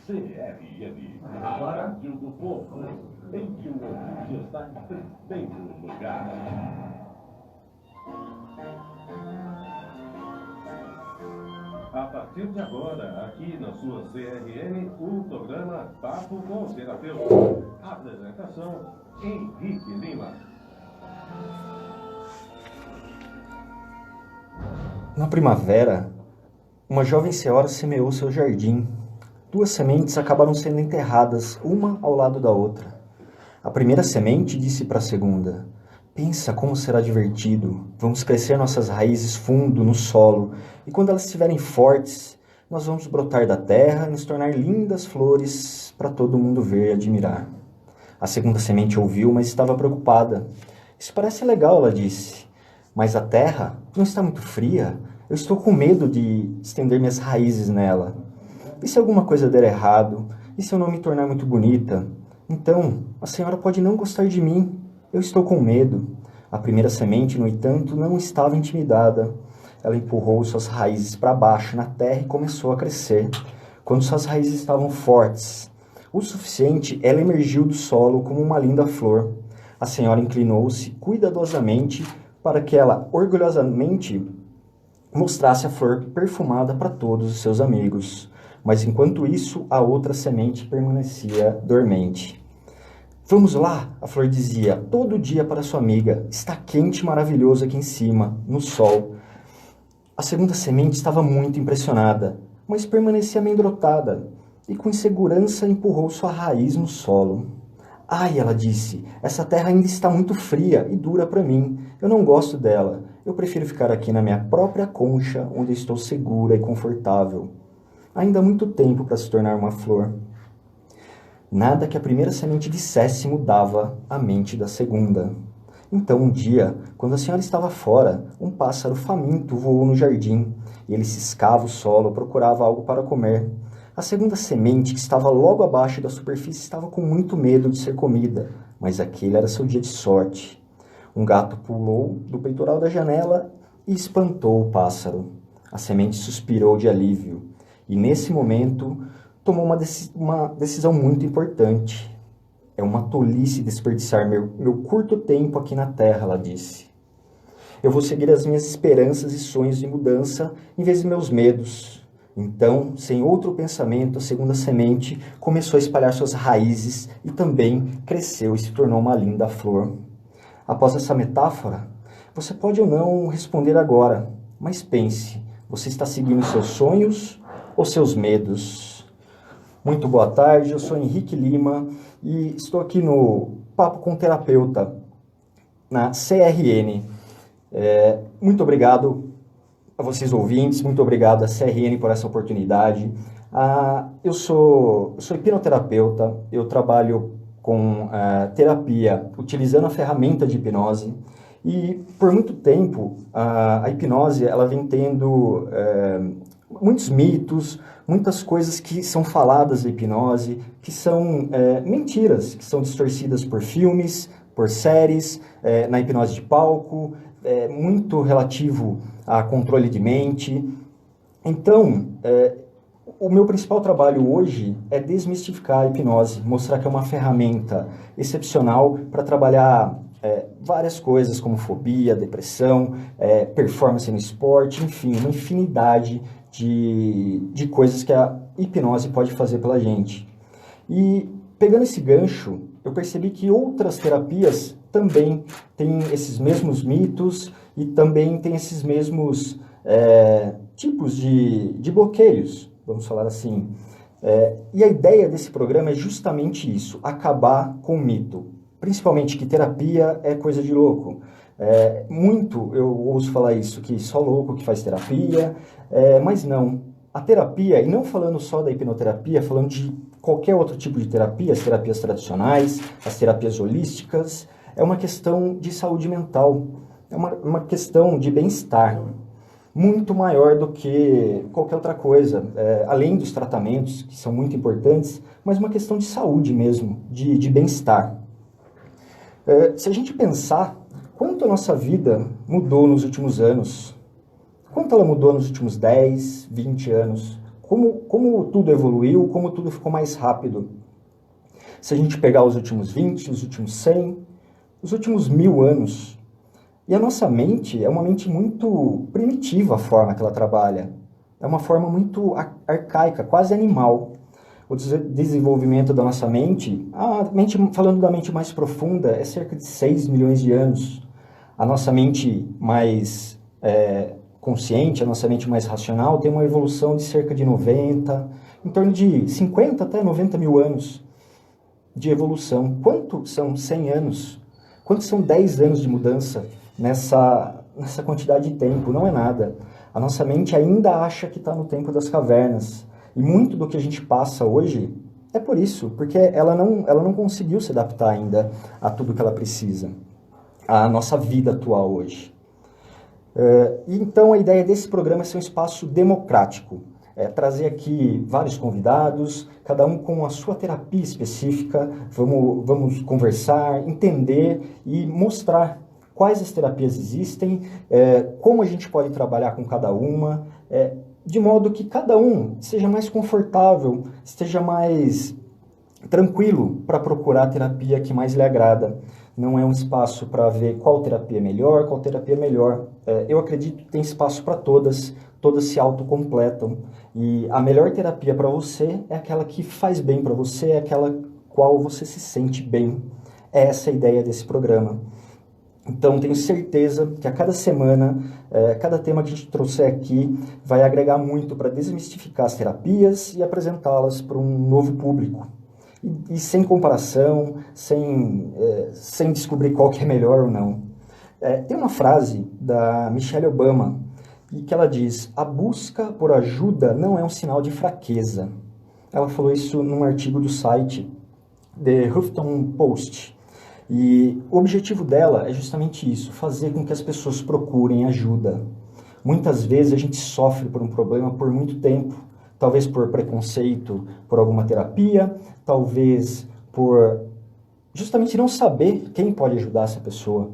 CRN, Rádio do Povo, em que o ouvinte está em primeiro lugar. A partir de agora, aqui na sua CRN, o programa Papo com o Terapeuta. Apresentação, Henrique Lima. Na primavera, uma jovem senhora semeou seu jardim. 2 sementes acabaram sendo enterradas, uma ao lado da outra. A primeira semente disse para a segunda: pensa como será divertido. Vamos crescer nossas raízes fundo no solo, e quando elas estiverem fortes, nós vamos brotar da terra e nos tornar lindas flores para todo mundo ver e admirar. A segunda semente ouviu, mas estava preocupada. Isso parece legal, ela disse. Mas a terra não está muito fria? Eu estou com medo de estender minhas raízes nela. E se alguma coisa der errado? E se eu não me tornar muito bonita? Então, a senhora pode não gostar de mim. Eu estou com medo. A primeira semente, no entanto, não estava intimidada. Ela empurrou suas raízes para baixo na terra e começou a crescer. Quando suas raízes estavam fortes o suficiente, ela emergiu do solo como uma linda flor. A senhora inclinou-se cuidadosamente para que ela orgulhosamente mostrasse a flor perfumada para todos os seus amigos. Mas enquanto isso, a outra semente permanecia dormente. Vamos lá, a flor dizia, todo dia para sua amiga. Está quente e maravilhoso aqui em cima, no sol. A segunda semente estava muito impressionada, mas permanecia amedrontada e com insegurança empurrou sua raiz no solo. Ai, ela disse, essa terra ainda está muito fria e dura para mim. Eu não gosto dela. Eu prefiro ficar aqui na minha própria concha, onde estou segura e confortável. Ainda há muito tempo para se tornar uma flor. Nada que a primeira semente dissesse mudava a mente da segunda. Então, um dia, quando a senhora estava fora, um pássaro faminto voou no jardim, e ele ciscava o solo, procurava algo para comer. A segunda semente, que estava logo abaixo da superfície, estava com muito medo de ser comida, mas aquele era seu dia de sorte. Um gato pulou do peitoral da janela e espantou o pássaro. A semente suspirou de alívio. E nesse momento, tomou uma decisão muito importante. É uma tolice desperdiçar meu curto tempo aqui na Terra, ela disse. Eu vou seguir as minhas esperanças e sonhos de mudança em vez de meus medos. Então, sem outro pensamento, a segunda semente começou a espalhar suas raízes e também cresceu e se tornou uma linda flor. Após essa metáfora, você pode ou não responder agora, mas pense, você está seguindo seus sonhos ou seus medos? Muito boa tarde, eu sou Henrique Lima e estou aqui no Papo com o Terapeuta, na CRN. Muito obrigado a vocês ouvintes, muito obrigado à CRN por essa oportunidade. Eu sou hipnoterapeuta, eu trabalho com terapia utilizando a ferramenta de hipnose e por muito tempo a hipnose ela vem tendo muitos mitos, muitas coisas que são faladas da hipnose, que são mentiras, que são distorcidas por filmes, por séries, na hipnose de palco, muito relativo a controle de mente. Então, o meu principal trabalho hoje é desmistificar a hipnose, mostrar que é uma ferramenta excepcional para trabalhar várias coisas como fobia, depressão, performance no esporte, enfim, uma infinidade de coisas que a hipnose pode fazer pela gente. E pegando esse gancho, eu percebi que outras terapias também têm esses mesmos mitos e também têm esses mesmos tipos de bloqueios, vamos falar assim. E a ideia desse programa é justamente isso, acabar com o mito. Principalmente que terapia é coisa de louco. Muito eu ouço falar isso, que só louco que faz terapia, mas não. A terapia, e não falando só da hipnoterapia, falando de qualquer outro tipo de terapia, as terapias tradicionais, as terapias holísticas, é uma questão de saúde mental, é uma questão de bem-estar, muito maior do que qualquer outra coisa, além dos tratamentos, que são muito importantes, mas uma questão de saúde mesmo, de bem-estar. Se a gente pensar quanto a nossa vida mudou nos últimos anos, quanto ela mudou nos últimos 10, 20 anos, como tudo evoluiu, como tudo ficou mais rápido. Se a gente pegar os últimos 20, os últimos 100, os últimos 1000 anos, e a nossa mente é uma mente muito primitiva, a forma que ela trabalha. É uma forma muito arcaica, quase animal. O desenvolvimento da nossa mente, falando da mente mais profunda, é cerca de 6 milhões de anos. A nossa mente mais consciente, a nossa mente mais racional, tem uma evolução de cerca de 90, em torno de 50 até 90 mil anos de evolução. Quanto são 100 anos? Quanto são 10 anos de mudança nessa quantidade de tempo? Não é nada. A nossa mente ainda acha que está no tempo das cavernas. E muito do que a gente passa hoje é por isso, porque ela não conseguiu se adaptar ainda a tudo que ela precisa, a nossa vida atual hoje. Então a ideia desse programa é ser um espaço democrático, trazer aqui vários convidados, cada um com a sua terapia específica, vamos conversar, entender e mostrar quais as terapias existem, como a gente pode trabalhar com cada uma, de modo que cada um seja mais confortável, esteja mais tranquilo para procurar a terapia que mais lhe agrada. Não é um espaço para ver qual terapia é melhor, qual terapia é melhor. Eu acredito que tem espaço para todas se autocompletam. E a melhor terapia para você é aquela que faz bem para você, é aquela qual você se sente bem. É essa a ideia desse programa. Então, tenho certeza que a cada semana, cada tema que a gente trouxer aqui vai agregar muito para desmistificar as terapias e apresentá-las para um novo público. E sem comparação, sem descobrir qual que é melhor ou não. Tem uma frase da Michelle Obama, que ela diz: a busca por ajuda não é um sinal de fraqueza. Ela falou isso num artigo do site The Huffington Post. E o objetivo dela é justamente isso, fazer com que as pessoas procurem ajuda. Muitas vezes a gente sofre por um problema por muito tempo, talvez por preconceito por alguma terapia, talvez por justamente não saber quem pode ajudar essa pessoa.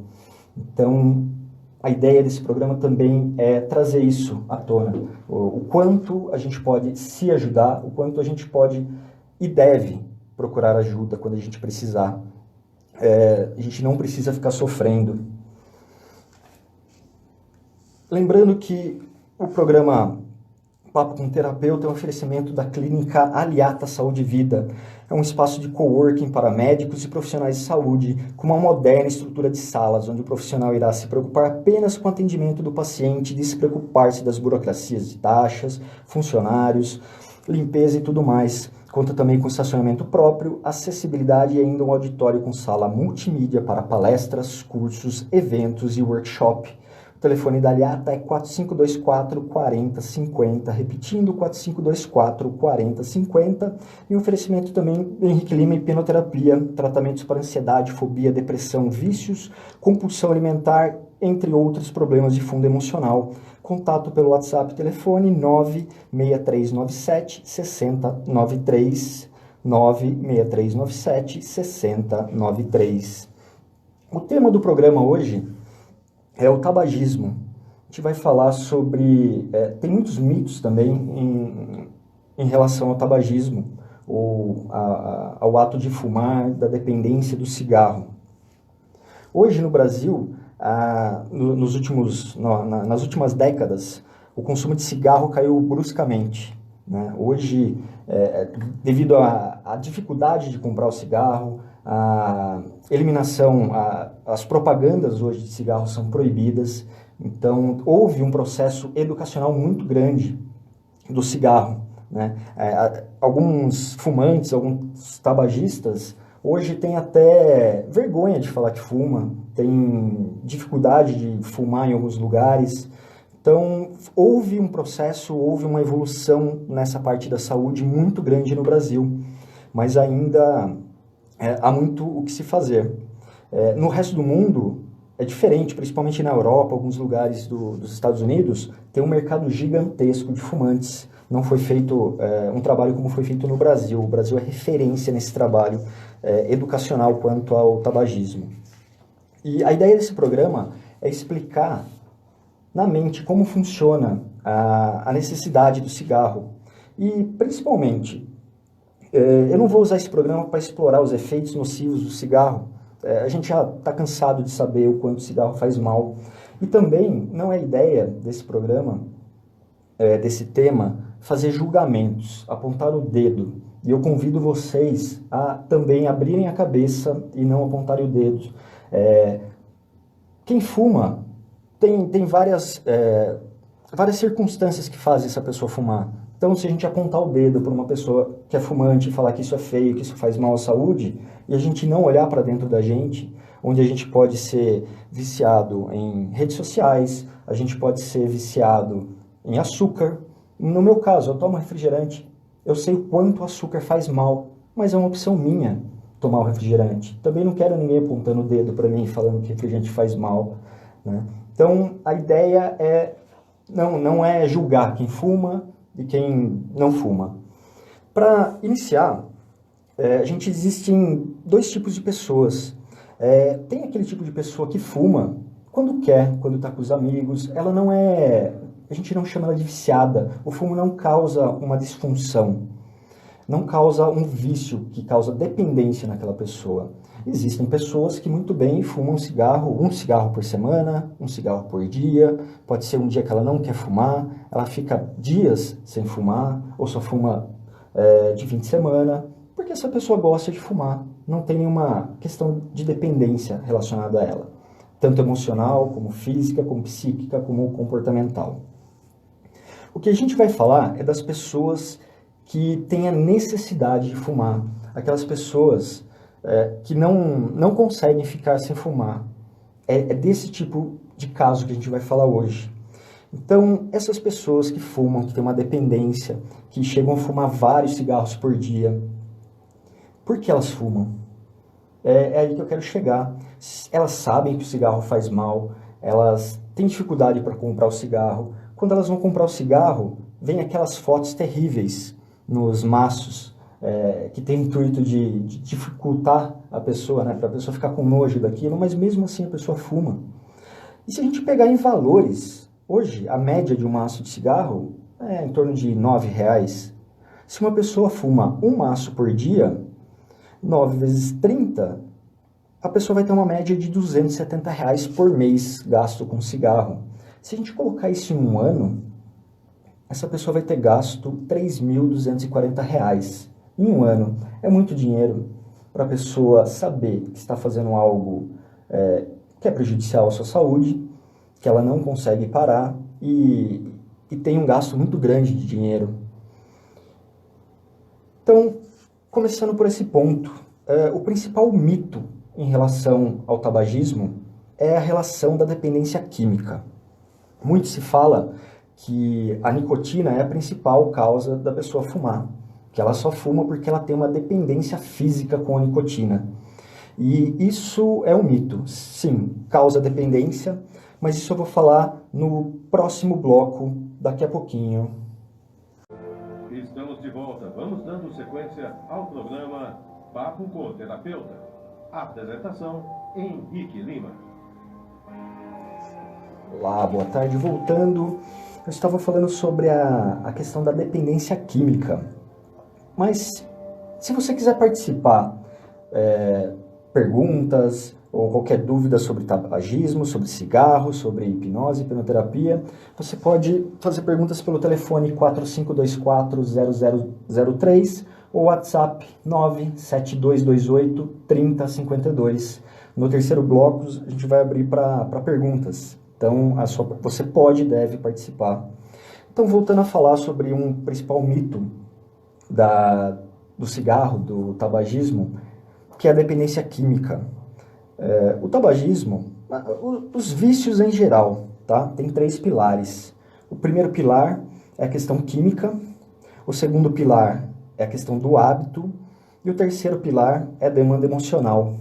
Então, a ideia desse programa também é trazer isso à tona, o quanto a gente pode se ajudar, o quanto a gente pode e deve procurar ajuda quando a gente precisar. A gente não precisa ficar sofrendo. Lembrando que o programa Papo com Terapeuta é um oferecimento da Clínica Aliata Saúde e Vida. É um espaço de coworking para médicos e profissionais de saúde, com uma moderna estrutura de salas, onde o profissional irá se preocupar apenas com o atendimento do paciente, de se preocupar-se das burocracias de taxas, funcionários, limpeza e tudo mais. Conta também com estacionamento próprio, acessibilidade e ainda um auditório com sala multimídia para palestras, cursos, eventos e workshop. O telefone da Aliata é 4524-4050, repetindo, 4524-4050. E um oferecimento também do Henrique Lima Hipnoterapia, tratamentos para ansiedade, fobia, depressão, vícios, compulsão alimentar, entre outros problemas de fundo emocional. Contato pelo WhatsApp, telefone 96397 6093, 96397 6093. O tema do programa hoje é o tabagismo. A gente vai falar sobre... tem muitos mitos também em relação ao tabagismo, ou ao ato de fumar, da dependência do cigarro. Hoje no Brasil, nas últimas décadas, o consumo de cigarro caiu bruscamente, né? Hoje, devido à dificuldade de comprar o cigarro, a eliminação, as propagandas hoje de cigarro são proibidas, então houve um processo educacional muito grande do cigarro, né? Alguns fumantes, alguns tabagistas, hoje têm até vergonha de falar que fuma, tem dificuldade de fumar em alguns lugares. Então, houve um processo, houve uma evolução nessa parte da saúde muito grande no Brasil, mas ainda há muito o que se fazer. No resto do mundo é diferente, principalmente na Europa, alguns lugares dos Estados Unidos, tem um mercado gigantesco de fumantes. Não foi feito um trabalho como foi feito no Brasil. O Brasil é referência nesse trabalho educacional quanto ao tabagismo. E a ideia desse programa é explicar na mente como funciona a necessidade do cigarro E, principalmente, eu não vou usar esse programa para explorar os efeitos nocivos do cigarro. A gente já está cansado de saber o quanto o cigarro faz mal. E também não é ideia desse programa, desse tema, fazer julgamentos, apontar o dedo. E eu convido vocês a também abrirem a cabeça e não apontarem o dedo. Quem fuma tem várias circunstâncias que fazem essa pessoa fumar. Então, se a gente apontar o dedo para uma pessoa que é fumante e falar que isso é feio, que isso faz mal à saúde, e a gente não olhar para dentro da gente, onde a gente pode ser viciado em redes sociais, a gente pode ser viciado em açúcar. No meu caso, eu tomo refrigerante, eu sei o quanto o açúcar faz mal, mas é uma opção minha tomar o refrigerante. Também não quero ninguém apontando o dedo para mim falando que refrigerante faz mal, né? Então, a ideia não é julgar quem fuma e quem não fuma. Para iniciar, existem dois tipos de pessoas. Tem aquele tipo de pessoa que fuma quando quer, quando está com os amigos. Ela não é... A gente não chama ela de viciada. O fumo não causa uma disfunção. Não causa um vício que causa dependência naquela pessoa. Existem pessoas que muito bem fumam um cigarro por semana, um cigarro por dia. Pode ser um dia que ela não quer fumar, ela fica dias sem fumar, ou só fuma de fim de semana, porque essa pessoa gosta de fumar. Não tem nenhuma questão de dependência relacionada a ela, tanto emocional, como física, como psíquica, como comportamental. O que a gente vai falar é das pessoas que têm a necessidade de fumar, aquelas pessoas que não conseguem ficar sem fumar. É desse tipo de caso que a gente vai falar hoje. Então, essas pessoas que fumam, que têm uma dependência, que chegam a fumar vários cigarros por dia, por que elas fumam? É aí que eu quero chegar. Elas sabem que o cigarro faz mal, elas têm dificuldade para comprar o cigarro. Quando elas vão comprar o cigarro, vem aquelas fotos terríveis nos maços, que tem o intuito de dificultar a pessoa, né, para a pessoa ficar com nojo daquilo, mas mesmo assim a pessoa fuma. E se a gente pegar em valores, hoje a média de um maço de cigarro é em torno de R$9. Se uma pessoa fuma um maço por dia, 9 vezes 30, a pessoa vai ter uma média de R$270 por mês gasto com cigarro. Se a gente colocar isso em um ano, essa pessoa vai ter gasto R$3.240 em um ano. É muito dinheiro para a pessoa saber que está fazendo algo que é prejudicial à sua saúde, que ela não consegue parar e tem um gasto muito grande de dinheiro. Então, começando por esse ponto, o principal mito em relação ao tabagismo é a relação da dependência química. Muito se fala que a nicotina é a principal causa da pessoa fumar, que ela só fuma porque ela tem uma dependência física com a nicotina. E isso é um mito. Sim, causa dependência, mas isso eu vou falar no próximo bloco, daqui a pouquinho. Estamos de volta. Vamos dando sequência ao programa Papo com o Terapeuta. Apresentação, Henrique Lima. Olá, boa tarde. Voltando, eu estava falando sobre a questão da dependência química. Mas, se você quiser participar, perguntas ou qualquer dúvida sobre tabagismo, sobre cigarro, sobre hipnose, hipnoterapia, você pode fazer perguntas pelo telefone 4524-0003 ou WhatsApp 97228-3052. No terceiro bloco, a gente vai abrir para perguntas. Então, você pode e deve participar. Então, voltando a falar sobre um principal mito do cigarro, do tabagismo, que é a dependência química. O tabagismo, os vícios em geral, tá? Tem 3 pilares. O primeiro pilar é a questão química, o segundo pilar é a questão do hábito, e o terceiro pilar é a demanda emocional.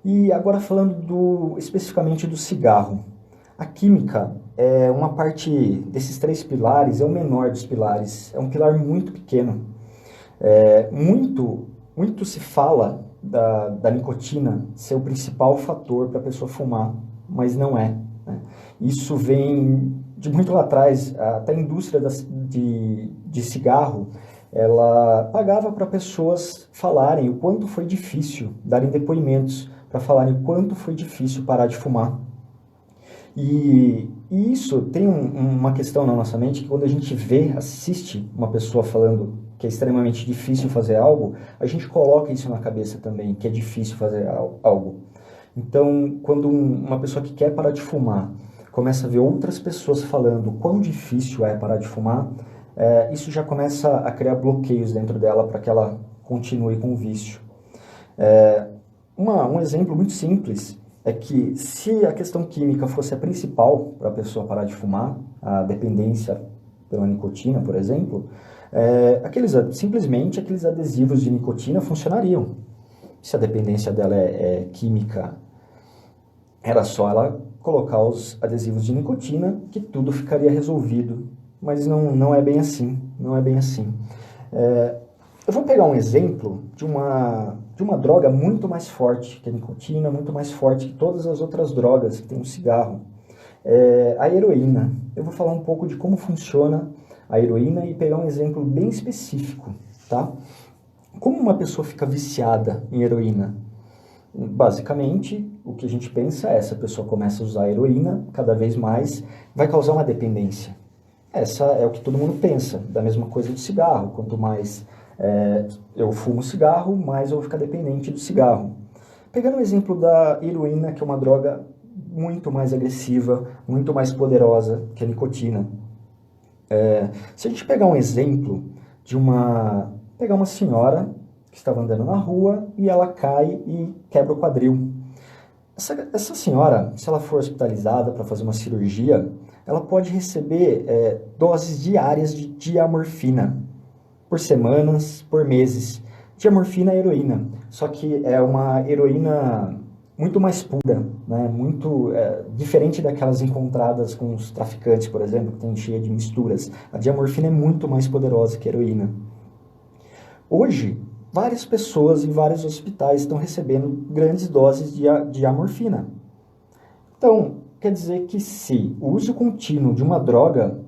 E agora falando especificamente do cigarro. A química é uma parte desses 3 pilares, é o menor dos pilares, é um pilar muito pequeno. Muito se fala da nicotina ser o principal fator para a pessoa fumar, mas não é, né? Isso vem de muito lá atrás, até a indústria de cigarro, ela pagava para pessoas falarem o quanto foi difícil, darem depoimentos para falarem o quanto foi difícil parar de fumar. E isso tem uma questão na nossa mente, que quando a gente assiste uma pessoa falando que é extremamente difícil fazer algo, a gente coloca isso na cabeça também, que é difícil fazer algo. Então, quando uma pessoa que quer parar de fumar começa a ver outras pessoas falando quão difícil é parar de fumar, isso já começa a criar bloqueios dentro dela para que ela continue com o vício. Um exemplo muito simples é que se a questão química fosse a principal para a pessoa parar de fumar, a dependência pela nicotina, por exemplo, simplesmente aqueles adesivos de nicotina funcionariam. Se a dependência dela é química, era só ela colocar os adesivos de nicotina que tudo ficaria resolvido. Mas não é bem assim, não é bem assim. Eu vou pegar um exemplo de uma droga muito mais forte que a nicotina, muito mais forte que todas as outras drogas que tem no cigarro. A heroína. Eu vou falar um pouco de como funciona a heroína e pegar um exemplo bem específico, tá? Como uma pessoa fica viciada em heroína? Basicamente, o que a gente pensa é essa pessoa começa a usar a heroína cada vez mais, vai causar uma dependência. Essa é o que todo mundo pensa, da mesma coisa do cigarro. Quanto mais eu fumo cigarro, mais eu vou ficar dependente do cigarro. Pegando o exemplo da heroína, que é uma droga muito mais agressiva, muito mais poderosa que a nicotina. Se a gente pegar um exemplo de pegar uma senhora que estava andando na rua e ela cai e quebra o quadril. Essa senhora, se ela for hospitalizada para fazer uma cirurgia, ela pode receber doses diárias de diamorfina, por semanas, por meses. Diamorfina é heroína, só que é uma heroína muito mais pura, né? Muito diferente daquelas encontradas com os traficantes, por exemplo, que tem cheia de misturas. A diamorfina é muito mais poderosa que a heroína. Hoje, várias pessoas em vários hospitais estão recebendo grandes doses de diamorfina. Então, quer dizer que se o uso contínuo de uma droga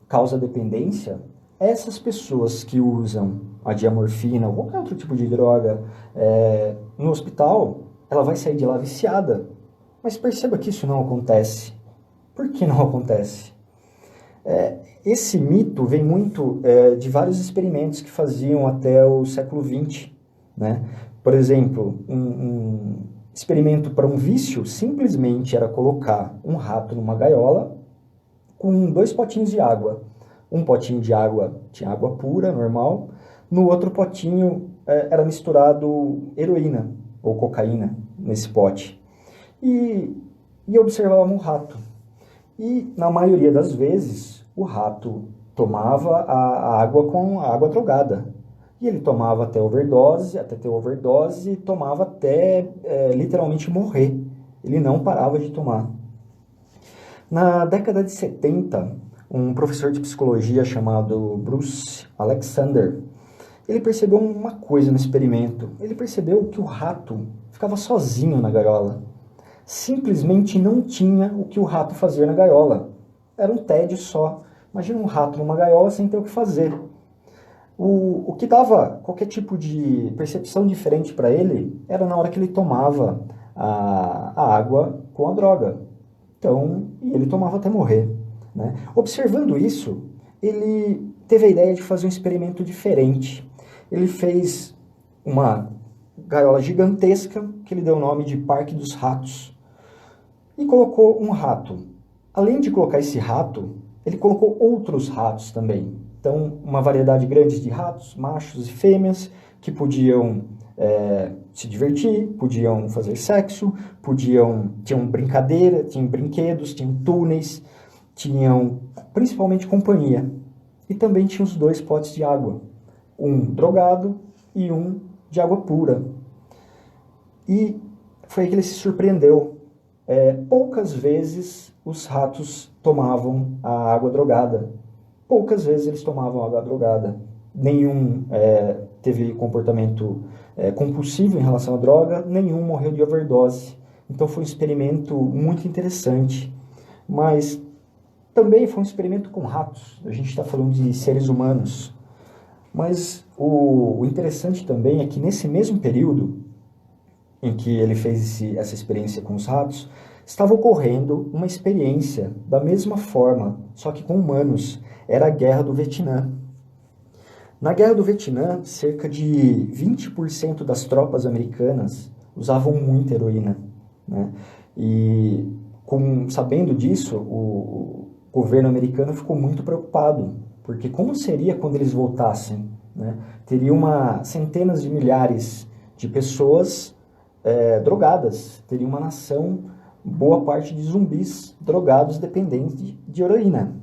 causa dependência, essas pessoas que usam a diamorfina ou qualquer outro tipo de droga no hospital, ela vai sair de lá viciada. Mas perceba que isso não acontece. Por que não acontece? Esse mito vem muito de vários experimentos que faziam até o século XX. Né? Por exemplo, um experimento para um vício simplesmente era colocar um rato numa gaiola com 2 potinhos de água. Um potinho de água tinha água pura, normal. No outro potinho era misturado heroína ou cocaína nesse pote. E observavam um rato. E, na maioria das vezes, o rato tomava a água com a água drogada. E ele tomava até ter overdose, e tomava até literalmente morrer. Ele não parava de tomar. Na década de 70, um professor de psicologia chamado Bruce Alexander, ele percebeu uma coisa no experimento. Ele percebeu que o rato ficava sozinho na gaiola. Simplesmente não tinha o que o rato fazer na gaiola. Era um tédio só. Imagina um rato numa gaiola sem ter o que fazer. O que dava qualquer tipo de percepção diferente para ele era na hora que ele tomava a água com a droga. Então, e ele tomava até morrer. Né? Observando isso, ele teve a ideia de fazer um experimento diferente. Ele fez uma gaiola gigantesca, que ele deu o nome de Parque dos Ratos, e colocou um rato. Além de colocar esse rato, ele colocou outros ratos também. Então, uma variedade grande de ratos, machos e fêmeas, que podiam se divertir, podiam fazer sexo, tinham brincadeira, tinham brinquedos, tinham túneis, tinham principalmente companhia. E também tinha os 2 potes de água, um drogado e um de água pura. E foi aí que ele se surpreendeu. Poucas vezes os ratos tomavam a água drogada. Poucas vezes eles tomavam água drogada. Nenhum teve comportamento compulsivo em relação à droga, nenhum morreu de overdose. Então foi um experimento muito interessante. Mas também foi um experimento com ratos. A gente está falando de seres humanos. Mas o interessante também é que nesse mesmo período em que ele fez essa experiência com os ratos, estava ocorrendo uma experiência da mesma forma, só que com humanos. Era a Guerra do Vietnã. Na Guerra do Vietnã, cerca de 20% das tropas americanas usavam muita heroína, né? E sabendo disso, o governo americano ficou muito preocupado, porque como seria quando eles voltassem, né? Teria centenas de milhares de pessoas drogadas, teria uma nação, boa parte de zumbis drogados dependentes de heroína.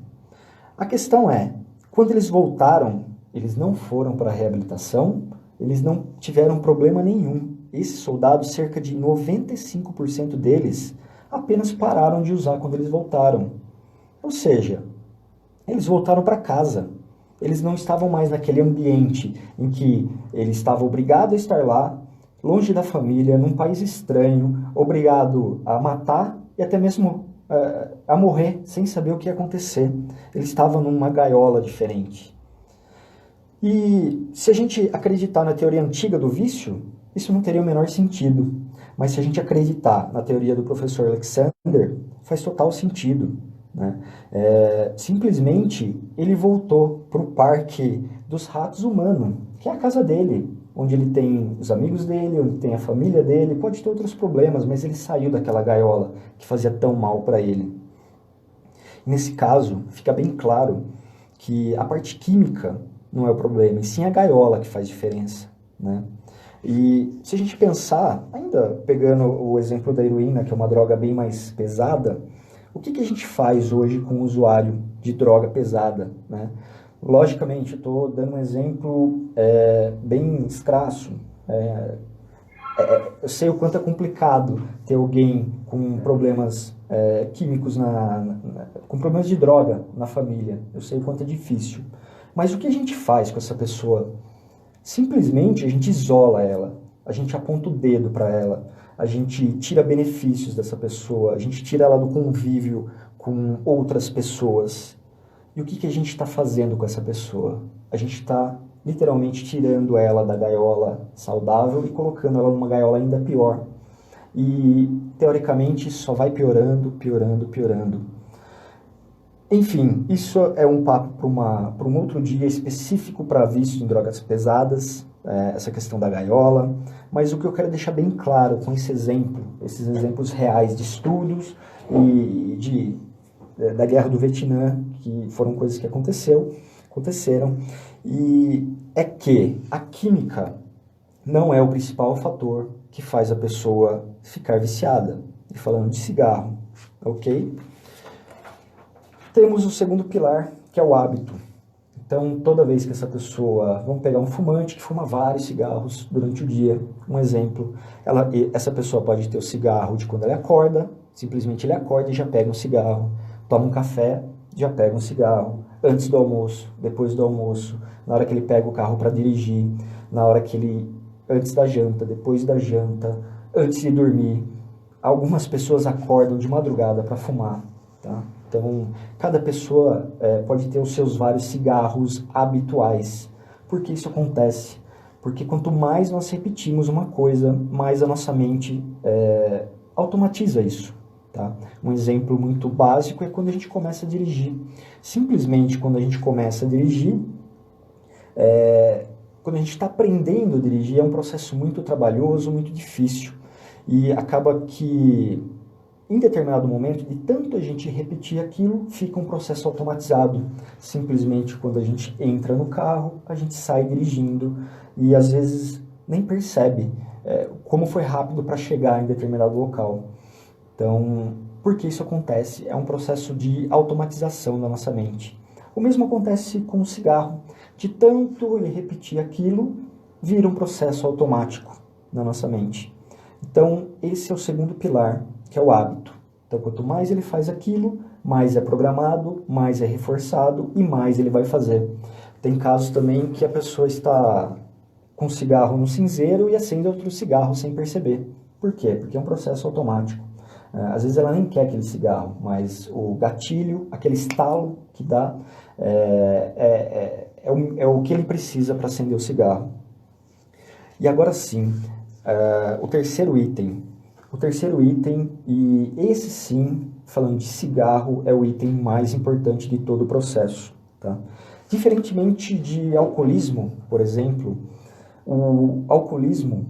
A questão é, quando eles voltaram, eles não foram para a reabilitação, eles não tiveram problema nenhum. Esses soldados, cerca de 95% deles, apenas pararam de usar quando eles voltaram. Ou seja, eles voltaram para casa. Eles não estavam mais naquele ambiente em que ele estava obrigado a estar lá, longe da família, num país estranho, obrigado a matar e até mesmo a morrer sem saber o que ia acontecer. Ele estava numa gaiola diferente. E se a gente acreditar na teoria antiga do vício, isso não teria o menor sentido. Mas se a gente acreditar na teoria do professor Alexander, faz total sentido, né? Simplesmente ele voltou para o parque dos ratos humano, que é a casa dele, onde ele tem os amigos dele, onde tem a família dele, pode ter outros problemas, mas ele saiu daquela gaiola que fazia tão mal para ele. Nesse caso, fica bem claro que a parte química não é o problema, e sim a gaiola que faz diferença, né? E se a gente pensar, ainda pegando o exemplo da heroína, que é uma droga bem mais pesada, o que a gente faz hoje com o usuário de droga pesada, né? Logicamente, eu estou dando um exemplo bem escrasso. Eu sei o quanto é complicado ter alguém com problemas químicos, com problemas de droga na família. Eu sei o quanto é difícil. Mas o que a gente faz com essa pessoa? Simplesmente a gente isola ela, a gente aponta o dedo para ela, a gente tira benefícios dessa pessoa, a gente tira ela do convívio com outras pessoas. E o que a gente está fazendo com essa pessoa? A gente está literalmente tirando ela da gaiola saudável e colocando ela numa gaiola ainda pior. E, teoricamente, isso só vai piorando, piorando, piorando. Enfim, isso é um papo para um outro dia específico para vício em drogas pesadas, essa questão da gaiola. Mas o que eu quero deixar bem claro com esse exemplo, esses exemplos reais de estudos e da Guerra do Vietnã, que foram coisas que aconteceram, e é que a química não é o principal fator que faz a pessoa ficar viciada. E falando de cigarro, ok? Temos o segundo pilar, que é o hábito. Então, toda vez que essa pessoa... Vamos pegar um fumante que fuma vários cigarros durante o dia, um exemplo. Essa pessoa pode ter o cigarro de quando ele acorda, simplesmente ele acorda e já pega um cigarro. Toma um café, já pega um cigarro. Antes do almoço, depois do almoço, na hora que ele pega o carro para dirigir, antes da janta, depois da janta, antes de dormir. Algumas pessoas acordam de madrugada para fumar, tá? Então, cada pessoa pode ter os seus vários cigarros habituais. Por que isso acontece? Porque quanto mais nós repetimos uma coisa, mais a nossa mente automatiza isso. Tá? Um exemplo muito básico é quando a gente começa a dirigir. Simplesmente quando a gente começa a dirigir, quando a gente está aprendendo a dirigir, é um processo muito trabalhoso, muito difícil. E acaba que, em determinado momento, de tanto a gente repetir aquilo, fica um processo automatizado. Simplesmente quando a gente entra no carro, a gente sai dirigindo e às vezes nem percebe como foi rápido para chegar em determinado local. Então, por que isso acontece? É um processo de automatização da nossa mente. O mesmo acontece com o cigarro. De tanto ele repetir aquilo, vira um processo automático na nossa mente. Então, esse é o segundo pilar, que é o hábito. Então, quanto mais ele faz aquilo, mais é programado, mais é reforçado e mais ele vai fazer. Tem casos também que a pessoa está com cigarro no cinzeiro e acende outro cigarro sem perceber. Por quê? Porque é um processo automático. Às vezes ela nem quer aquele cigarro, mas o gatilho, aquele estalo que dá, é o que ele precisa para acender o cigarro. E agora sim, o terceiro item. O terceiro item, e esse sim, falando de cigarro, é o item mais importante de todo o processo. Tá? Diferentemente de alcoolismo, por exemplo, o alcoolismo,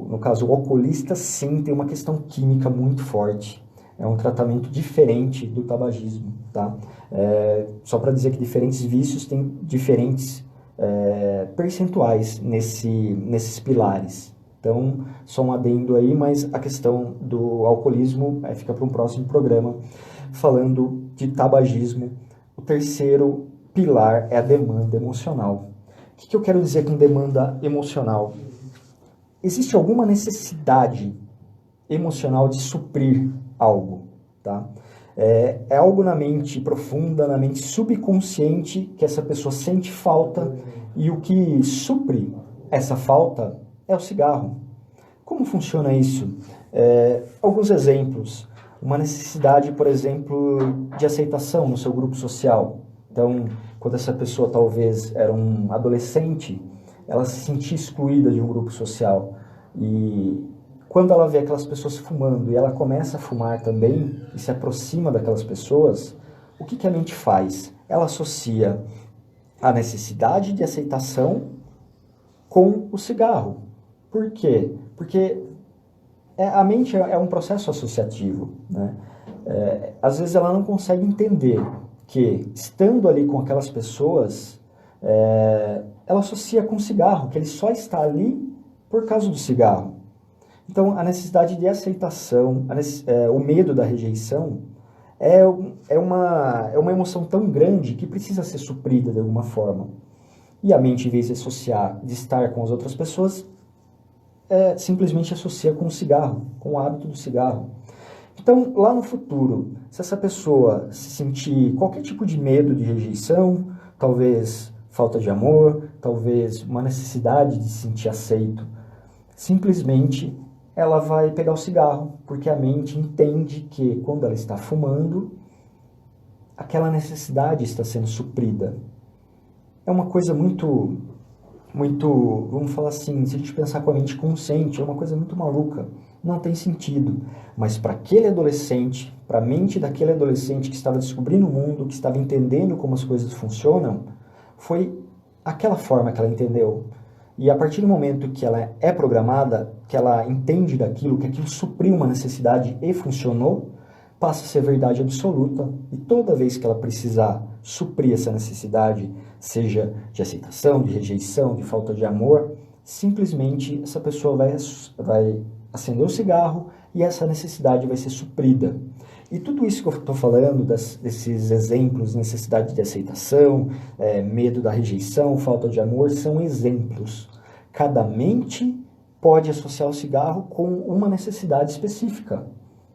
no caso o alcoolista, sim, tem uma questão química muito forte. É um tratamento diferente do tabagismo. Tá? Só para dizer que diferentes vícios têm diferentes percentuais nesses pilares. Então, só um adendo aí, mas a questão do alcoolismo fica para um próximo programa. Falando de tabagismo, o terceiro pilar é a demanda emocional. O que eu quero dizer com demanda emocional? Existe alguma necessidade emocional de suprir algo, tá? É algo na mente profunda, na mente subconsciente, que essa pessoa sente falta, e o que supre essa falta é o cigarro. Como funciona isso? Alguns exemplos. Uma necessidade, por exemplo, de aceitação no seu grupo social. Então, quando essa pessoa talvez era um adolescente, ela se sentia excluída de um grupo social. E quando ela vê aquelas pessoas fumando e ela começa a fumar também e se aproxima daquelas pessoas, o que a mente faz? Ela associa a necessidade de aceitação com o cigarro. Por quê? Porque a mente é um processo associativo, né? Às vezes ela não consegue entender que, estando ali com aquelas pessoas, ela associa com o cigarro, que ele só está ali por causa do cigarro. Então, a necessidade de aceitação, o medo da rejeição, é uma emoção tão grande que precisa ser suprida de alguma forma. E a mente, em vez de associar, de estar com as outras pessoas, simplesmente associa com o cigarro, com o hábito do cigarro. Então, lá no futuro, se essa pessoa se sentir qualquer tipo de medo de rejeição, talvez falta de amor, talvez uma necessidade de se sentir aceito, simplesmente ela vai pegar o cigarro, porque a mente entende que quando ela está fumando, aquela necessidade está sendo suprida. É uma coisa muito, vamos falar assim, se a gente pensar com a mente consciente, é uma coisa muito maluca, não tem sentido. Mas para aquele adolescente, para a mente daquele adolescente que estava descobrindo o mundo, que estava entendendo como as coisas funcionam, foi aquela forma que ela entendeu. E a partir do momento que ela é programada, que ela entende daquilo, que aquilo supriu uma necessidade e funcionou, passa a ser verdade absoluta. E toda vez que ela precisar suprir essa necessidade, seja de aceitação, de rejeição, de falta de amor, simplesmente essa pessoa vai acender o cigarro e essa necessidade vai ser suprida. E tudo isso que eu estou falando, desses exemplos, necessidade de aceitação, medo da rejeição, falta de amor, são exemplos. Cada mente pode associar o cigarro com uma necessidade específica.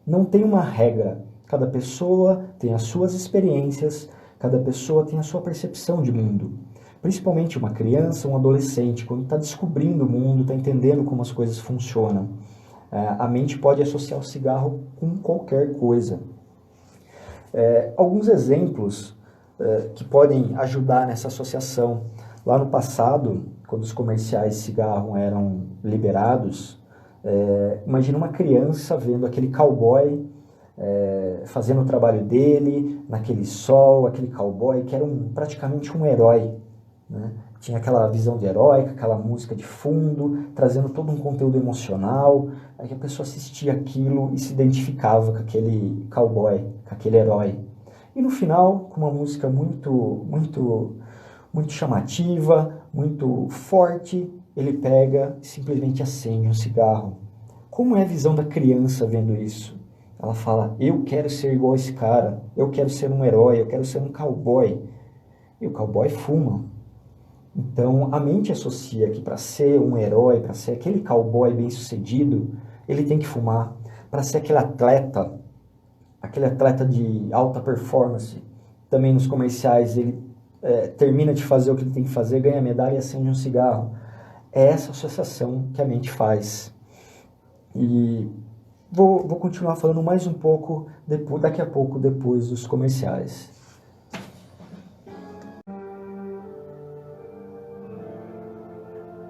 Não tem uma regra. Cada pessoa tem as suas experiências, cada pessoa tem a sua percepção de mundo. Principalmente uma criança, um adolescente, quando está descobrindo o mundo, está entendendo como as coisas funcionam. A mente pode associar o cigarro com qualquer coisa. Alguns exemplos que podem ajudar nessa associação. Lá no passado, quando os comerciais de cigarro eram liberados, imagina uma criança vendo aquele cowboy fazendo o trabalho dele, naquele sol, aquele cowboy que era praticamente um herói, né? Tinha aquela visão de herói, aquela música de fundo, trazendo todo um conteúdo emocional. Aí a pessoa assistia aquilo e se identificava com aquele cowboy, com aquele herói. E no final, com uma música muito chamativa, muito forte, ele pega e simplesmente acende um cigarro. Como é a visão da criança vendo isso? Ela fala, eu quero ser igual a esse cara, eu quero ser um herói, eu quero ser um cowboy. E o cowboy fuma. Então, a mente associa que para ser um herói, para ser aquele cowboy bem-sucedido, ele tem que fumar. Para ser aquele atleta de alta performance, também nos comerciais, ele termina de fazer o que ele tem que fazer, ganha medalha e acende um cigarro. É essa associação que a mente faz. E Vou continuar falando mais um pouco daqui a pouco, depois dos comerciais.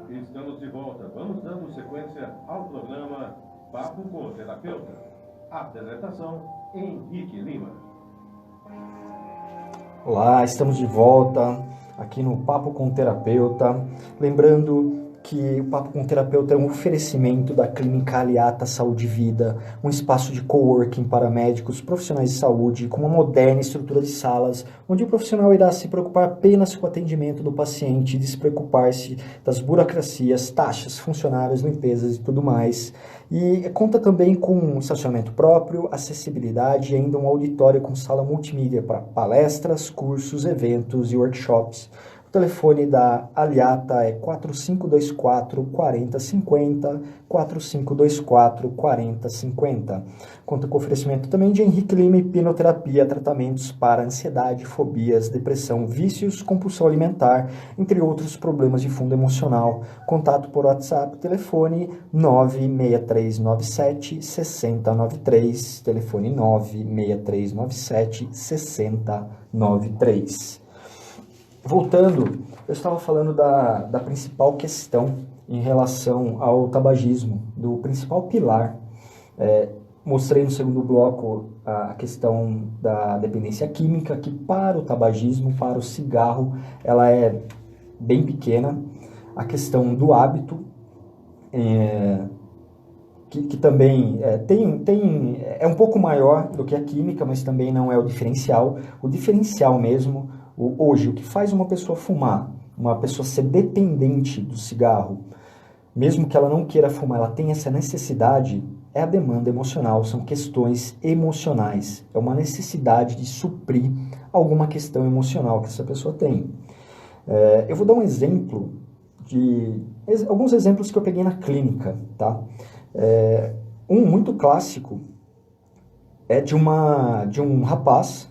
Estamos de volta. Vamos dando sequência ao programa Papo com o Terapeuta. Apresentação: Henrique Lima. Olá, estamos de volta aqui no Papo com o Terapeuta. Lembrando que o Papo com o Terapeuta é um oferecimento da Clínica Aliata Saúde e Vida, um espaço de coworking para médicos, profissionais de saúde, com uma moderna estrutura de salas, onde o profissional irá se preocupar apenas com o atendimento do paciente, despreocupar-se das burocracias, taxas, funcionários, limpezas e tudo mais. E conta também com um estacionamento próprio, acessibilidade e ainda um auditório com sala multimídia para palestras, cursos, eventos e workshops. O telefone da Aliata é 4524-4050, 4524-4050. Conta com oferecimento também de Henrique Lima Hipnoterapia, tratamentos para ansiedade, fobias, depressão, vícios, compulsão alimentar, entre outros problemas de fundo emocional. Contato por WhatsApp, telefone 96397-6093, telefone 96397-6093. Voltando, eu estava falando da principal questão em relação ao tabagismo, do principal pilar. Mostrei no segundo bloco a questão da dependência química, que para o tabagismo, para o cigarro, ela é bem pequena. A questão do hábito, que também é um pouco maior do que a química, mas também não é o diferencial. O diferencial mesmo, hoje, o que faz uma pessoa fumar, uma pessoa ser dependente do cigarro, mesmo que ela não queira fumar, ela tem essa necessidade, é a demanda emocional, são questões emocionais. É uma necessidade de suprir alguma questão emocional que essa pessoa tem. Eu vou dar um exemplo, alguns exemplos que eu peguei na clínica, tá? Um muito clássico é de um rapaz.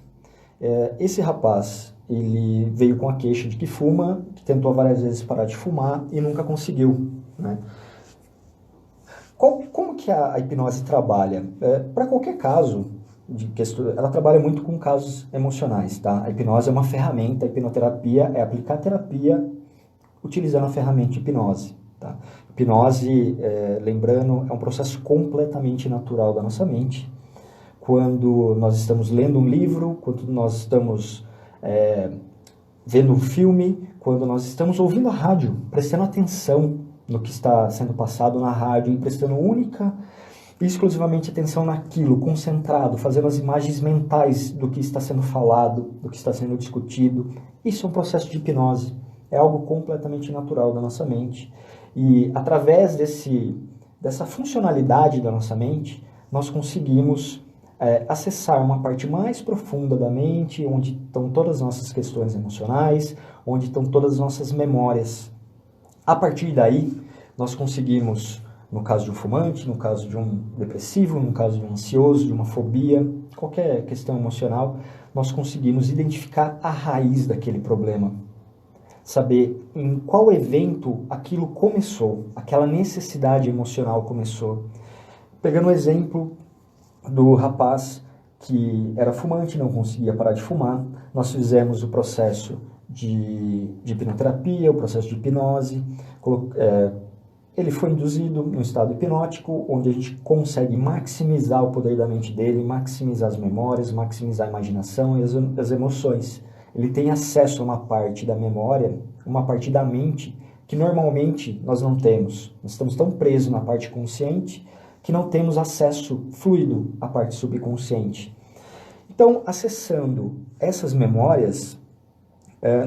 Esse rapaz, ele veio com a queixa de que fuma, que tentou várias vezes parar de fumar e nunca conseguiu, né? Como que a hipnose trabalha? Para qualquer caso de questão, ela trabalha muito com casos emocionais, tá? A hipnose é uma ferramenta, a hipnoterapia é aplicar terapia utilizando a ferramenta de hipnose, tá? Hipnose, lembrando, é um processo completamente natural da nossa mente. Quando nós estamos lendo um livro, quando nós estamos vendo um filme, quando nós estamos ouvindo a rádio, prestando atenção no que está sendo passado na rádio e prestando única e exclusivamente atenção naquilo, concentrado, fazendo as imagens mentais do que está sendo falado, do que está sendo discutido. Isso é um processo de hipnose, é algo completamente natural da nossa mente. E através dessa funcionalidade da nossa mente, nós conseguimos acessar uma parte mais profunda da mente, onde estão todas as nossas questões emocionais, onde estão todas as nossas memórias. A partir daí, nós conseguimos, no caso de um fumante, no caso de um depressivo, no caso de um ansioso, de uma fobia, qualquer questão emocional, nós conseguimos identificar a raiz daquele problema. Saber em qual evento aquilo começou, aquela necessidade emocional começou. Pegando o exemplo do rapaz que era fumante, não conseguia parar de fumar, nós fizemos o processo de hipnoterapia, o processo de hipnose. Ele foi induzido num estado hipnótico, onde a gente consegue maximizar o poder da mente dele, maximizar as memórias, maximizar a imaginação e as emoções. Ele tem acesso a uma parte da memória, uma parte da mente, que normalmente nós não temos. Nós estamos tão presos na parte consciente que não temos acesso fluido à parte subconsciente. Então, acessando essas memórias,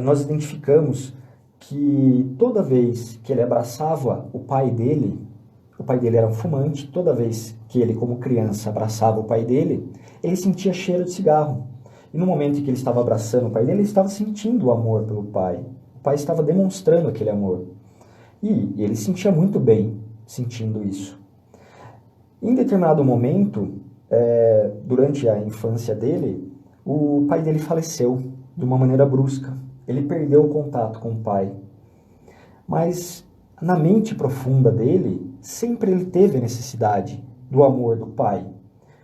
nós identificamos que toda vez que ele abraçava o pai dele era um fumante, toda vez que ele, como criança, abraçava o pai dele, ele sentia cheiro de cigarro. E no momento em que ele estava abraçando o pai dele, ele estava sentindo o amor pelo pai. O pai estava demonstrando aquele amor. E ele se sentia muito bem sentindo isso. Em determinado momento, durante a infância dele, o pai dele faleceu de uma maneira brusca. Ele perdeu o contato com o pai. Mas na mente profunda dele, sempre ele teve a necessidade do amor do pai.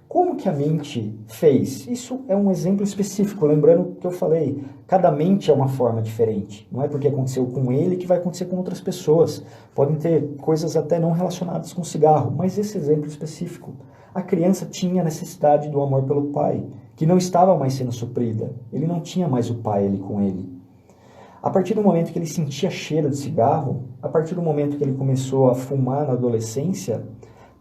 Como que a mente fez? Isso é um exemplo específico, lembrando que eu falei, cada mente é uma forma diferente. Não é porque aconteceu com ele que vai acontecer com outras pessoas. Podem ter coisas até não relacionadas com cigarro, mas esse exemplo específico. A criança tinha necessidade do amor pelo pai, que não estava mais sendo suprida. Ele não tinha mais o pai ali com ele. A partir do momento que ele sentia cheiro de cigarro, a partir do momento que ele começou a fumar na adolescência,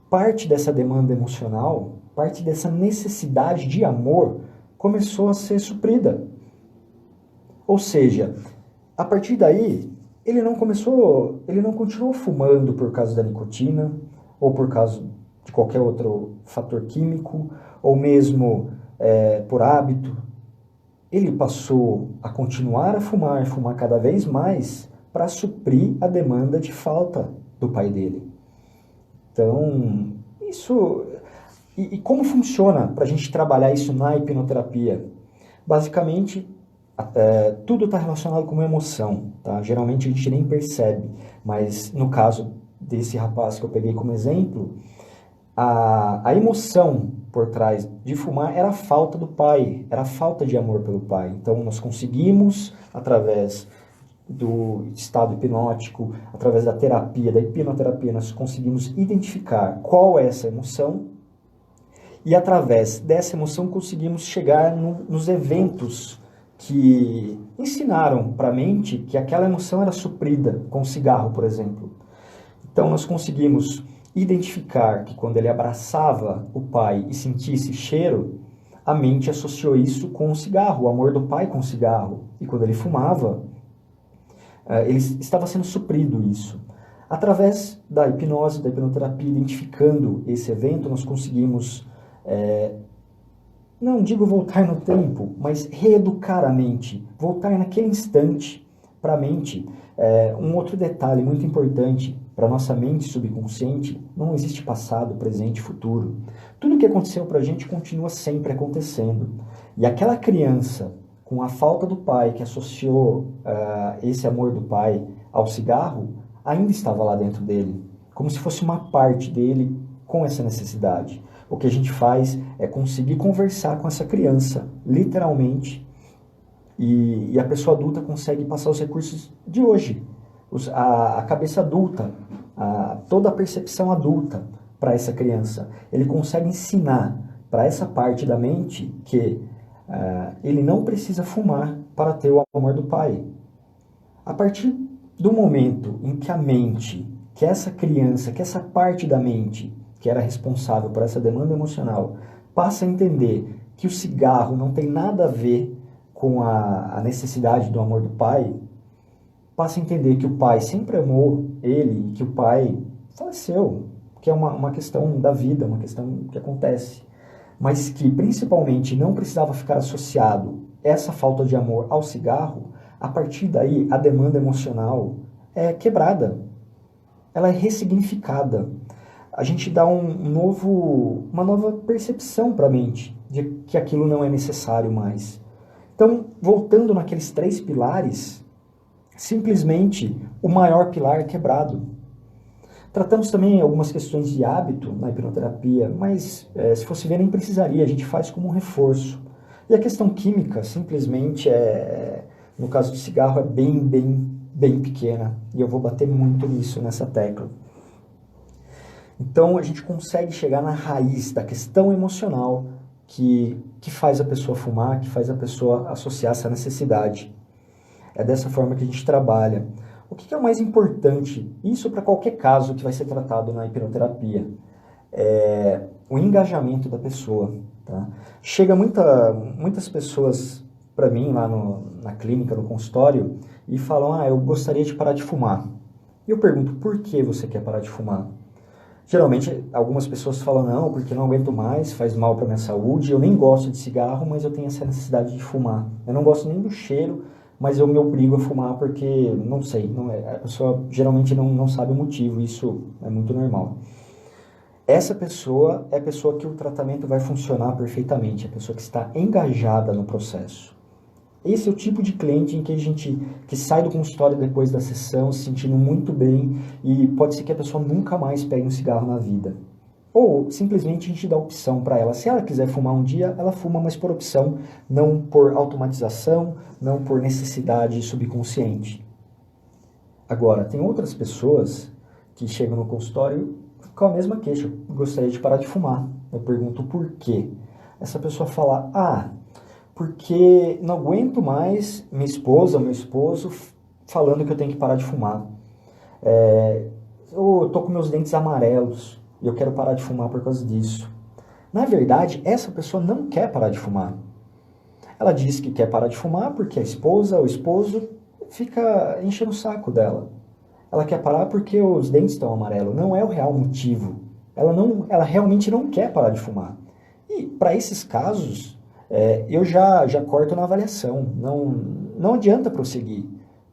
parte dessa demanda emocional, parte dessa necessidade de amor começou a ser suprida. Ou seja, a partir daí, ele não continuou fumando por causa da nicotina, ou por causa de qualquer outro fator químico, ou mesmo por hábito. Ele passou a continuar a fumar cada vez mais para suprir a demanda de falta do pai dele. Então, isso... E como funciona para a gente trabalhar isso na hipnoterapia? Basicamente, tudo está relacionado com uma emoção, tá? Geralmente a gente nem percebe, mas no caso desse rapaz que eu peguei como exemplo, a emoção por trás de fumar era a falta do pai, era a falta de amor pelo pai. Então nós conseguimos, através do estado hipnótico, através da terapia, da hipnoterapia, nós conseguimos identificar qual é essa emoção e através dessa emoção conseguimos chegar nos eventos que ensinaram para a mente que aquela emoção era suprida com o cigarro, por exemplo. Então nós conseguimos identificar que quando ele abraçava o pai e sentia esse cheiro, a mente associou isso com o cigarro, o amor do pai com o cigarro. E quando ele fumava, ele estava sendo suprido isso. Através da hipnose, da hipnoterapia, identificando esse evento, nós conseguimos, não digo voltar no tempo, mas reeducar a mente, voltar naquele instante para a mente. Um outro detalhe muito importante, para a nossa mente subconsciente, não existe passado, presente e futuro. Tudo que aconteceu para a gente continua sempre acontecendo. E aquela criança, com a falta do pai, que associou esse amor do pai ao cigarro, ainda estava lá dentro dele, como se fosse uma parte dele com essa necessidade. O que a gente faz é conseguir conversar com essa criança, literalmente, e a pessoa adulta consegue passar os recursos de hoje, a cabeça adulta, toda a percepção adulta para essa criança. Ele consegue ensinar para essa parte da mente que ele não precisa fumar para ter o amor do pai. A partir do momento em que a mente, que essa criança, que essa parte da mente que era responsável por essa demanda emocional, passa a entender que o cigarro não tem nada a ver com a necessidade do amor do pai, passa a entender que o pai sempre amou ele e que o pai faleceu, que é uma questão da vida, uma questão que acontece, mas que principalmente não precisava ficar associado essa falta de amor ao cigarro. A partir daí a demanda emocional é quebrada, ela é ressignificada. A gente dá uma nova percepção para a mente de que aquilo não é necessário mais. Então, voltando naqueles 3 pilares, simplesmente o maior pilar é quebrado. Tratamos também algumas questões de hábito na hipnoterapia, mas se fosse ver nem precisaria, a gente faz como um reforço. E a questão química simplesmente no caso do cigarro, é bem pequena, e eu vou bater muito nisso, nessa tecla. Então a gente consegue chegar na raiz da questão emocional que faz a pessoa fumar, que faz a pessoa associar essa necessidade. É dessa forma que a gente trabalha. O que é o mais importante? Isso para qualquer caso que vai ser tratado na hipnoterapia. É o engajamento da pessoa. Tá? Chega muitas pessoas para mim lá na clínica, no consultório, e falam, eu gostaria de parar de fumar. E eu pergunto, por que você quer parar de fumar? Geralmente, algumas pessoas falam, não, porque não aguento mais, faz mal para minha saúde, eu nem gosto de cigarro, mas eu tenho essa necessidade de fumar. Eu não gosto nem do cheiro, mas eu me obrigo a fumar porque, não sei, a pessoa geralmente não sabe o motivo, isso é muito normal. Essa pessoa é a pessoa que o tratamento vai funcionar perfeitamente, a pessoa que está engajada no processo. Esse é o tipo de cliente em que sai do consultório depois da sessão se sentindo muito bem, e pode ser que a pessoa nunca mais pegue um cigarro na vida. Ou simplesmente a gente dá opção para ela. Se ela quiser fumar um dia, ela fuma, mas por opção, não por automatização, não por necessidade subconsciente. Agora, tem outras pessoas que chegam no consultório com a mesma queixa. Eu gostaria de parar de fumar. Eu pergunto por quê. Essa pessoa fala, porque não aguento mais minha esposa, meu esposo falando que eu tenho que parar de fumar. Eu tô com meus dentes amarelos e eu quero parar de fumar por causa disso. Na verdade, essa pessoa não quer parar de fumar. Ela diz que quer parar de fumar porque a esposa ou o esposo fica enchendo o saco dela. Ela quer parar porque os dentes estão amarelos. Não é o real motivo. Ela realmente não quer parar de fumar. E para esses casos, eu já corto na avaliação. Não adianta prosseguir,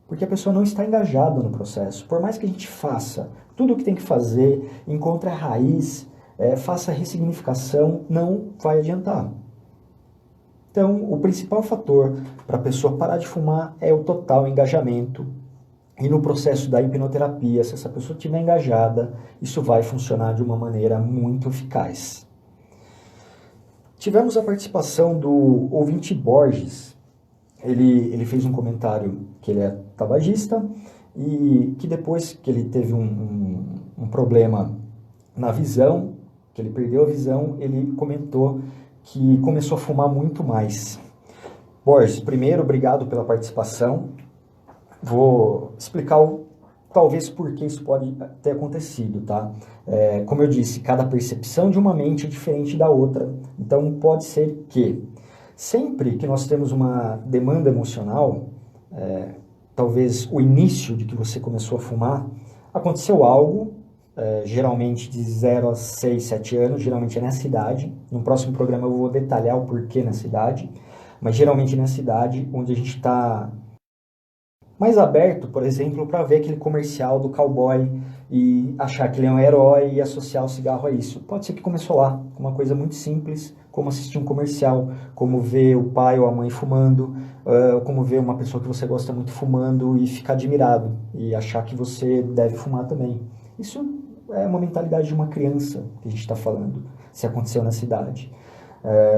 porque a pessoa não está engajada no processo. Por mais que a gente faça tudo o que tem que fazer, encontre a raiz, faça a ressignificação, não vai adiantar. Então, o principal fator para a pessoa parar de fumar é o total engajamento. E no processo da hipnoterapia, se essa pessoa estiver engajada, isso vai funcionar de uma maneira muito eficaz. Tivemos a participação do ouvinte Borges. Ele fez um comentário que ele é tabagista e que depois que ele teve um problema na visão, que ele perdeu a visão, ele comentou que começou a fumar muito mais. Borges, primeiro, obrigado pela participação. Vou explicar talvez por que isso pode ter acontecido, tá? Como eu disse, cada percepção de uma mente é diferente da outra. Então, pode ser que sempre que nós temos uma demanda emocional, talvez o início de que você começou a fumar, aconteceu algo, geralmente de 0 a 6, 7 anos, geralmente é nessa idade. No próximo programa eu vou detalhar o porquê nessa idade, mas geralmente nessa idade onde a gente está mais aberto, por exemplo, para ver aquele comercial do cowboy e achar que ele é um herói e associar o cigarro a isso. Pode ser que começou lá, com uma coisa muito simples, como assistir um comercial, como ver o pai ou a mãe fumando, como ver uma pessoa que você gosta muito fumando e ficar admirado e achar que você deve fumar também. Isso é uma mentalidade de uma criança que a gente está falando, se aconteceu nessa idade.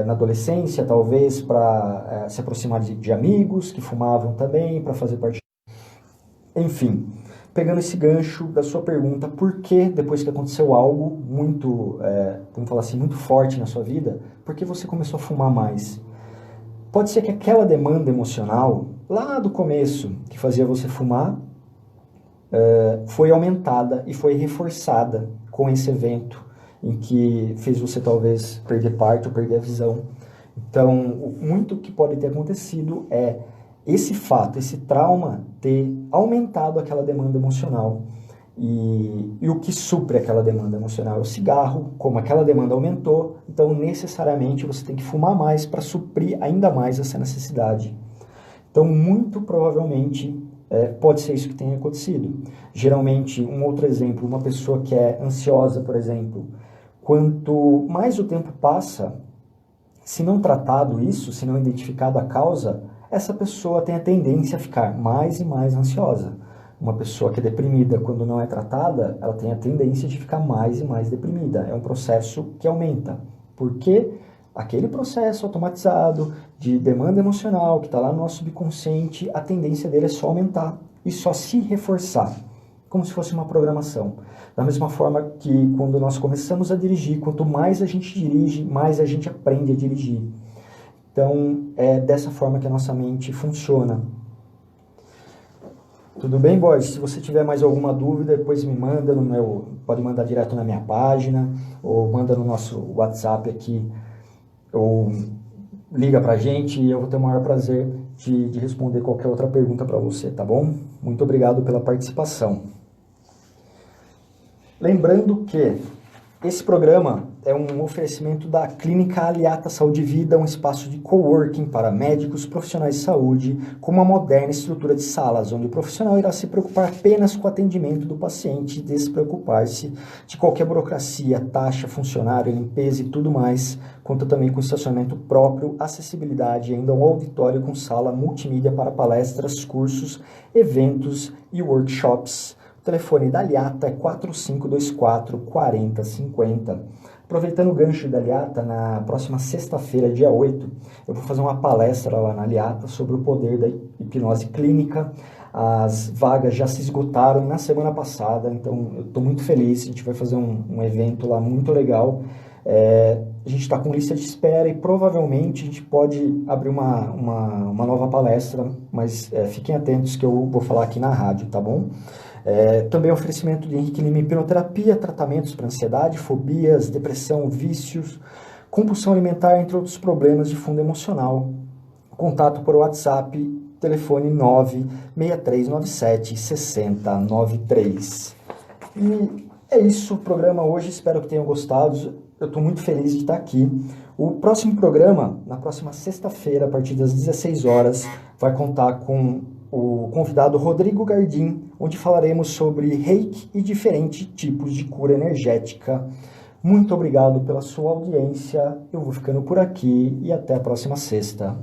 Na adolescência, talvez, para se aproximar de amigos que fumavam também, para fazer parte. Enfim, pegando esse gancho da sua pergunta, por que depois que aconteceu algo muito, vamos falar assim, muito forte na sua vida, por que você começou a fumar mais? Pode ser que aquela demanda emocional, lá do começo, que fazia você fumar, foi aumentada e foi reforçada com esse evento em que fez você talvez perder parte ou perder a visão. Então, muito que pode ter acontecido é esse fato, esse trauma ter aumentado aquela demanda emocional. E o que supre aquela demanda emocional é o cigarro. Como aquela demanda aumentou, então necessariamente você tem que fumar mais para suprir ainda mais essa necessidade. Então, muito provavelmente, pode ser isso que tenha acontecido. Geralmente, um outro exemplo, uma pessoa que é ansiosa, por exemplo, quanto mais o tempo passa, se não tratado isso, se não identificado a causa, essa pessoa tem a tendência a ficar mais e mais ansiosa. Uma pessoa que é deprimida, quando não é tratada, ela tem a tendência de ficar mais e mais deprimida. É um processo que aumenta. Porque aquele processo automatizado de demanda emocional que está lá no nosso subconsciente, a tendência dele é só aumentar e só se reforçar, como se fosse uma programação. Da mesma forma que quando nós começamos a dirigir, quanto mais a gente dirige, mais a gente aprende a dirigir. Então, é dessa forma que a nossa mente funciona. Tudo bem, Borges? Se você tiver mais alguma dúvida, depois me manda pode mandar direto na minha página, ou manda no nosso WhatsApp aqui, ou liga pra gente e eu vou ter o maior prazer de responder qualquer outra pergunta para você, tá bom? Muito obrigado pela participação. Lembrando que esse programa é um oferecimento da Clínica Aliata Saúde e Vida, um espaço de coworking para médicos profissionais de saúde, com uma moderna estrutura de salas, onde o profissional irá se preocupar apenas com o atendimento do paciente e despreocupar-se de qualquer burocracia, taxa, funcionário, limpeza e tudo mais, quanto também com estacionamento próprio, acessibilidade e ainda um auditório com sala multimídia para palestras, cursos, eventos e workshops. telefone da Aliata é 4524-4050. Aproveitando o gancho da Aliata, na próxima sexta-feira, dia 8, eu vou fazer uma palestra lá na Aliata sobre o poder da hipnose clínica. As vagas já se esgotaram na semana passada, então eu estou muito feliz. A gente vai fazer um evento lá muito legal. A gente está com lista de espera e provavelmente a gente pode abrir uma nova palestra, mas fiquem atentos que eu vou falar aqui na rádio, tá bom? Também oferecimento de Henrique Lima Hipnoterapia, tratamentos para ansiedade, fobias, depressão, vícios, compulsão alimentar, entre outros problemas de fundo emocional. Contato por WhatsApp, telefone 96397-6093. E é isso o programa hoje, espero que tenham gostado. Eu estou muito feliz de estar aqui. O próximo programa, na próxima sexta-feira, a partir das 16 horas, vai contar com o convidado Rodrigo Gardim, onde falaremos sobre reiki e diferentes tipos de cura energética. Muito obrigado pela sua audiência. Eu vou ficando por aqui e até a próxima sexta.